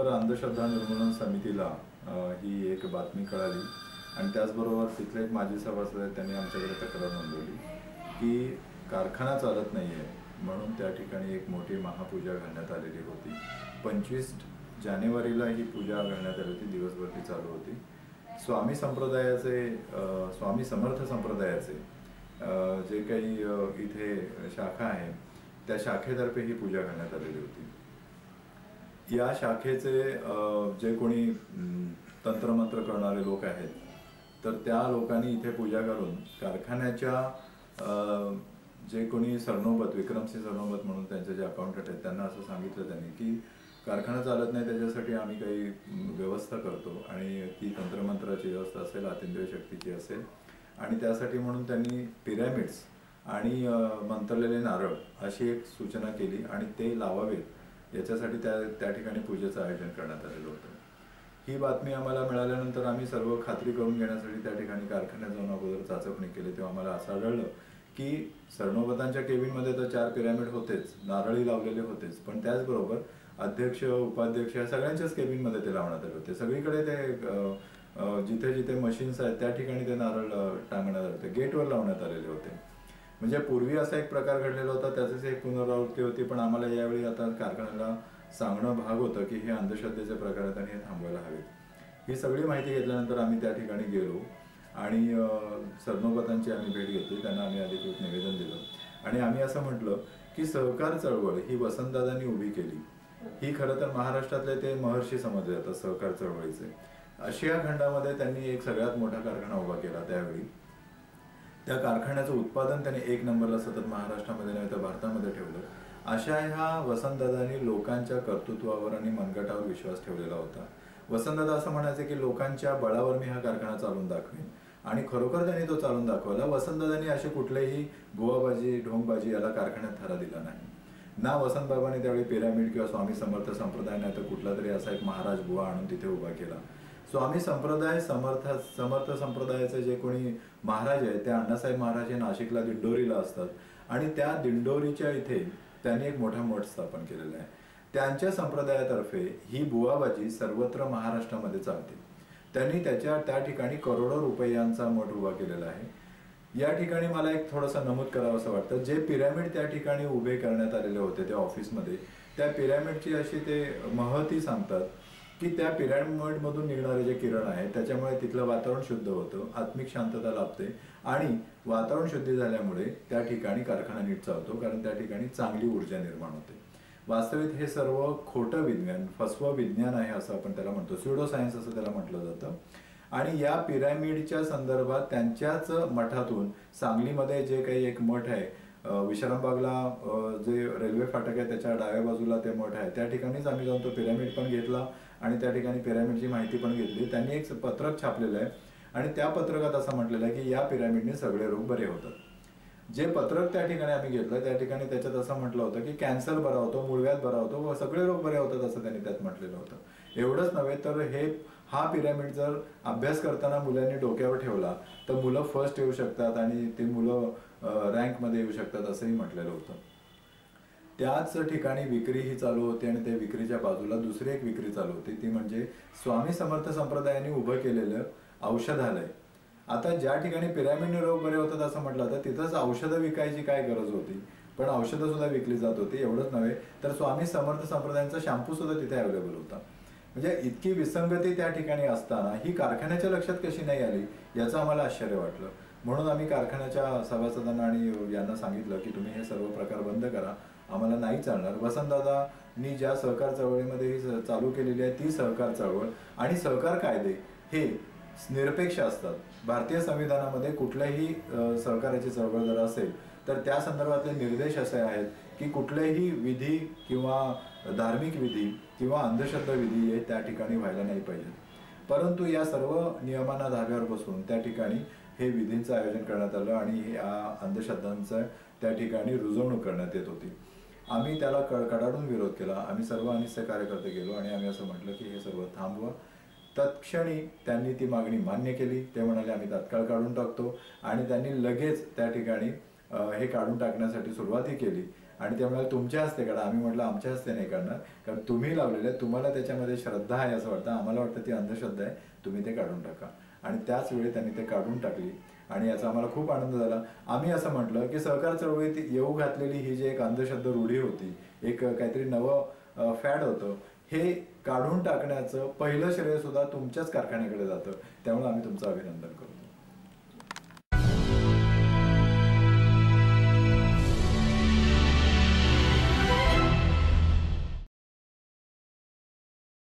तर अंधश्रद्धा निर्मूलन समितीला ही एक बातमी कळाली आणि त्याचबरोबर तिथले एक माजी सभासद आहेत, त्यांनी आमच्याकडे तक्रार नोंदवली की कारखाना चालत नाही आहे म्हणून त्या ठिकाणी एक मोठी महापूजा घालण्यात आलेली होती. 25 जानेवारीला ही पूजा घालण्यात आली होती, दिवसभर ती चालू होती. स्वामी समर्थ संप्रदायाचे जे काही इथे शाखा आहे त्या शाखेतर्फे ही पूजा घालण्यात आलेली होती. या शाखेचे जे कोणी तंत्रमंत्र करणारे लोक आहेत तर त्या लोकांनी इथे पूजा करून कारखान्याच्या जे कोणी सरनोबत विक्रमसिंह सरनोबत म्हणून त्यांचे जे अकाउंटंट आहेत त्यांना असं सांगितलं त्यांनी की कारखाना चालत नाही, त्याच्यासाठी आम्ही काही व्यवस्था करतो आणि ती तंत्रमंत्राची व्यवस्था असेल, अतिंद्रिय शक्तीची असेल आणि त्यासाठी म्हणून त्यांनी पिरॅमिड्स आणि मंत्रलेले नारळ अशी एक सूचना केली आणि ते लावावेत याच्यासाठी त्या ठिकाणी पूजेचं आयोजन करण्यात आलेलं होतं. ही बातमी आम्हाला मिळाल्यानंतर आम्ही सर्व खात्री करून घेण्यासाठी त्या ठिकाणी कारखान्यात जाऊन अगोदर चाचपणी केली. तेव्हा आम्हाला असं आढळलं की सरनोबतांच्या केबिनमध्ये तर 4 पिरॅमिड होतेच, नारळी लावलेले होतेच, पण त्याचबरोबर अध्यक्ष उपाध्यक्ष या सगळ्यांच्याच केबिनमध्ये ते लावण्यात आले होते. सगळीकडे ते जिथे जिथे मशीन्स आहेत त्या ठिकाणी ते नारळ टांगण्यात आले होते, गेटवर लावण्यात आलेले होते. म्हणजे पूर्वी असा एक प्रकार घडलेला होता, त्याचीच एक पुनरावृत्ती होती. पण आम्हाला यावेळी आता कारखान्याला सांगणं भाग होतं की हे अंधश्रद्धेचे प्रकार आहेत आणि हे थांबवायला हवेत. ही सगळी माहिती घेतल्यानंतर आम्ही त्या ठिकाणी गेलो आणि सरनोबतांची आम्ही भेट घेतली, त्यांना आम्ही अधिकृत निवेदन दिलं आणि आम्ही असं म्हटलं की सहकार चळवळ ही वसंतदादांनी उभी केली. ही खरं तर महाराष्ट्रातले ते महर्षी समजले जातात सहकार चळवळीचे. आशिया खंडामध्ये त्यांनी एक सगळ्यात मोठा कारखाना उभा केला. त्यावेळी त्या कारखान्याचं उत्पादन त्यांनी 1 नंबरला सतत महाराष्ट्रामध्ये नाही तर भारतामध्ये ठेवलं. अशा ह्या वसंतदादांनी लोकांच्या कर्तृत्वावर आणि मनगटावर विश्वास ठेवलेला होता. वसंतदादा असं म्हणायचे की लोकांच्या बळावर मी हा कारखाना चालून दाखवेन आणि खरोखर त्यांनी तो चालून दाखवला. वसंतदादांनी असे कुठलेही बुवाबाजी ढोंगबाजी याला कारखान्यात थारा दिला नाही. ना वसंतबाबांनी त्यावेळी पिरॅमिड किंवा स्वामी समर्थ संप्रदाय नाही तर कुठला तरी असा एक महाराज बुवा आणून तिथे उभा केला. स्वामी संप्रदाय समर्थ संप्रदायाचे जे कोणी महाराज आहेत ते अण्णासाहेब महाराज हे नाशिकला दिंडोरीला असतात आणि त्या दिंडोरीच्या इथे त्यांनी एक मोठा मठ स्थापन केलेला आहे. त्यांच्या संप्रदायातर्फे ही बुवाबाजी सर्वत्र महाराष्ट्रामध्ये चालते. त्यांनी त्या ठिकाणी करोडो रुपयांचा मठ उभा केलेला आहे. या ठिकाणी मला एक थोडंसं नमूद करावं असं वाटतं, जे पिरॅमिड त्या ठिकाणी उभे करण्यात आलेले होते त्या ऑफिसमध्ये, त्या पिरॅमिडची अशी ते महती सांगतात की त्या पिरॅमिडमधून निघणारे जे किरण आहेत त्याच्यामुळे तिथलं वातावरण शुद्ध होतं, आत्मिक शांतता लाभते आणि वातावरण शुद्धी झाल्यामुळे त्या ठिकाणी कारखाना नीट चालतो, कारण त्या ठिकाणी चांगली ऊर्जा निर्माण होते. वास्तविक हे सर्व खोटं विज्ञान, फसवं विज्ञान आहे असं आपण त्याला म्हणतो, स्युडो सायन्स असं त्याला म्हटलं जातं. आणि या पिरॅमिडच्या संदर्भात त्यांच्याच मठातून सांगलीमध्ये जे काही एक मठ आहे, विश्रामबागला जे रेल्वे फाटक आहे त्याच्या डाव्या बाजूला ते मठ आहे, त्या ठिकाणीच आम्ही जाऊन तो पिरॅमिड पण घेतला आणि त्या ठिकाणी पिरॅमिडची माहिती पण घेतली. त्यांनी एक पत्रक छापलेलं आहे आणि त्या पत्रकात असं म्हटलेलं आहे की या पिरॅमिडने सगळे रोग बरे होतात. जे पत्रक त्या ठिकाणी आम्ही घेतलं त्या ठिकाणी त्याच्यात असं म्हटलं होतं की कॅन्सर बरा होतो, मूळव्याध बरा होतो व सगळे रोग बरे होतात असं त्यांनी त्यात म्हटलेलं होतं. एवढंच नव्हे तर हा पिरॅमिड जर अभ्यास करताना मुलांनी डोक्यावर ठेवला तर मुलं फर्स्ट येऊ शकतात आणि ते मुलं रँकमध्ये येऊ शकतात असंही म्हटलेलं होतं. त्याच ठिकाणी विक्री ही चालू होती आणि त्या विक्रीच्या बाजूला दुसरी एक विक्री चालू होती, ती म्हणजे स्वामी समर्थ संप्रदायाने उभं केलेलं औषधालय. आता ज्या ठिकाणी पिरॅमिडने रोग बरे होतात असं म्हटलं तर तिथंच औषधं विकायची काय गरज होती, पण औषधं सुद्धा विकली जात होती. एवढंच नव्हे तर स्वामी समर्थ संप्रदायांचा शॅम्पू सुद्धा तिथे अवेलेबल होता. म्हणजे इतकी विसंगती त्या ठिकाणी असताना ही कारखान्याच्या लक्षात कशी नाही आली याचं आम्हाला आश्चर्य वाटलं. म्हणून आम्ही कारखान्याच्या सभासदांना आणि यांना सांगितलं की तुम्ही हे सर्व प्रकार बंद करा, आम्हाला नाही चालणार. वसंतदादांनी ज्या सहकार चळवळीमध्ये ही चालू केलेली आहे ती सहकार चळवळ आणि सहकार कायदे हे निरपेक्ष असतात. भारतीय संविधानामध्ये कुठल्याही सहकार्याची चळवळ जर असेल तर त्या संदर्भातले निर्देश असे आहेत की कुठलेही विधी किंवा धार्मिक विधी किंवा अंधश्रद्धा विधी हे त्या ठिकाणी व्हायला नाही पाहिजे. परंतु या सर्व नियमांना धाब्यावर बसून त्या ठिकाणी हे विधींचं आयोजन करण्यात आलं आणि या अंधश्रद्धांचं त्या ठिकाणी रुजवणूक करण्यात येत होती. आम्ही त्याला कडाडून विरोध केला. आम्ही सर्व अनिष्ट कार्यकर्ते गेलो आणि आम्ही असं म्हटलं की हे सर्व थांबवा. तत्क्षणी त्यांनी ती मागणी मान्य केली. ते म्हणाले आम्ही तात्काळ काढून टाकतो आणि त्यांनी लगेच त्या ठिकाणी हे काढून टाकण्यासाठी सुरुवातही केली आणि ते म्हणाले तुमच्या हस्ते काढा. आम्ही म्हटलं आमच्या हस्ते नाही काढणार, कारण तुम्ही लावलेले, तुम्हाला त्याच्यामध्ये श्रद्धा आहे असं वाटतं, आम्हाला वाटतं ती अंधश्रद्धा आहे, तुम्ही ते काढून टाका. आणि त्याच वेळी त्यांनी ते काढून टाकली आणि याचा आम्हाला खूप आनंद झाला. आम्ही असं म्हटलं की सहकार चळवळीत येऊ घातलेली ही जी एक अंधश्रद्धा रूढी होती, एक काहीतरी नवं फॅड होतं, हे काढून टाकण्याचं पहिलं श्रेय सुद्धा तुमच्याच कारखान्याकडे जातं. त्यामुळे आम्ही तुमचं अभिनंदन करतो.